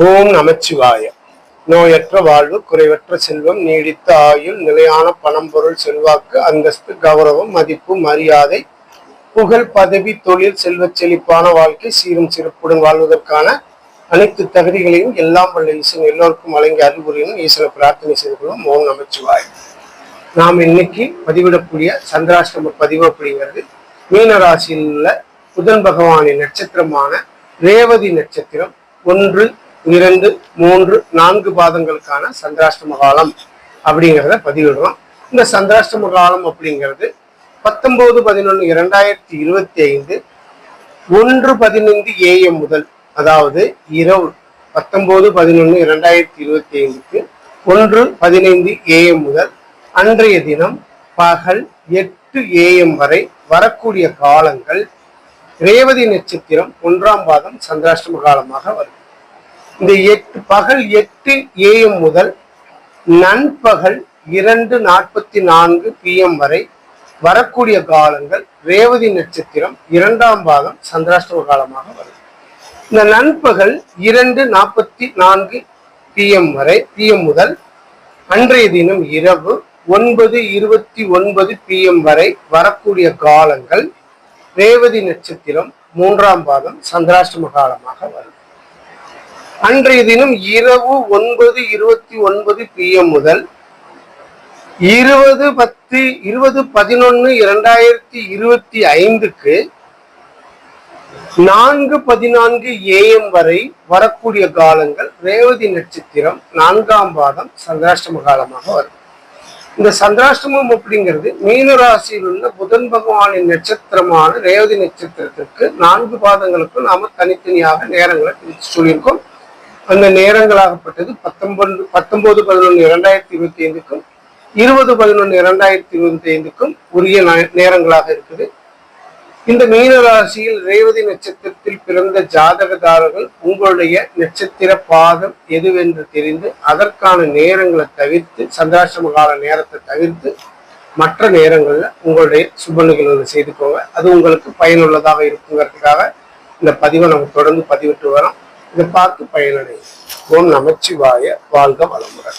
ஓம் நமச்சிவாய. நோயற்ற வாழ்வு, குறைவற்ற செல்வம், நீடித்த ஆயுள், நிலையான பணம், பொருள், செல்வாக்கு, அந்தஸ்து, கௌரவம், மதிப்பு, மரியாதை, புகழ், பதவி, தொழில், செல்வ செழிப்பான வாழ்க்கை, சீரும் சிறப்புடன் வாழ்வதற்கான அனைத்து தகுதிகளையும் எல்லாம் வல்ல ஈசன் எல்லோருக்கும் வழங்கி அறிவுரையும் ஈசனை பிரார்த்தனை செய்து கொள்வோம். ஓம் நமச்சிவாய. நாம் இன்னைக்கு பதிவிடக்கூடிய சந்திராஷ்டம பதிவு அப்படிங்கிறது மீன ராசியில் உள்ள புதன் பகவானின் நட்சத்திரமான ரேவதி நட்சத்திரம் 1, 2, 3, 4 பாதங்களுக்கான சந்திராஷ்டம காலம் அப்படிங்கிறத பதிவிடுறோம். இந்த சந்திராஷ்டம காலம் அப்படிங்கிறது 19/11/2025 1:15 AM முதல், அதாவது இரவு 19/11/2025க்கு 1:15 AM முதல் அன்றைய தினம் பகல் 8 AM வரை வரக்கூடிய காலங்கள் ரேவதி நட்சத்திரம் 1ஆம் பாதம் சந்திராஷ்டம காலமாக வரும். இந்த பகல் 8 AM முதல் நண்பகல் 2:44 PM வரை வரக்கூடிய காலங்கள் ரேவதி நட்சத்திரம் 2ஆம் பாதம் சந்திராஷ்டம காலமாக வரும். இந்த நண்பகல் 2:44 PM முதல் அன்றைய தினம் இரவு 9:29 PM வரை வரக்கூடிய காலங்கள் ரேவதி நட்சத்திரம் 3ஆம் பாதம் சந்திராஷ்டம காலமாக வரும். அன்றைய தினம் இரவு 9:29 PM முதல் 20:11/2025க்கு 4:14 AM வரை வரக்கூடிய காலங்கள் ரேவதி நட்சத்திரம் 4ஆம் பாதம் சந்திராஷ்டம காலமாக வரும். இந்த சந்திராஷ்டமம் அப்படிங்கிறது மீன ராசியில் உள்ள புதன் பகவானின் நட்சத்திரமான ரேவதி நட்சத்திரத்திற்கு 4 பாதங்களுக்கும் நாம தனித்தனியாக நேரங்களை பிரித்து சொல்லியிருக்கோம். அந்த நேரங்களாகப்பட்டது 19/11/2025க்கும் 20/11/2025க்கும் உரிய நேரங்களாக இருக்குது. இந்த மீன ராசியில் ரேவதி நட்சத்திரத்தில் பிறந்த ஜாதகதாரர்கள் உங்களுடைய நட்சத்திர பாதம் எதுவென்று தெரிந்து அதற்கான நேரங்களை தவிர்த்து, சந்திராஷ்டம கால நேரத்தை தவிர்த்து மற்ற நேரங்கள்ல உங்களுடைய சுப நிகழ்வுகளை செய்துக்கோங்க. அது உங்களுக்கு பயனுள்ளதாக இருக்குங்கிறதுக்காக இந்த பதிவை நம்ம தொடர்ந்து பதிவிட்டு வரோம். இதை பார்த்து பயனடையும். ஓம் நமச்சிவாய. வாழ்க வளமுடன்.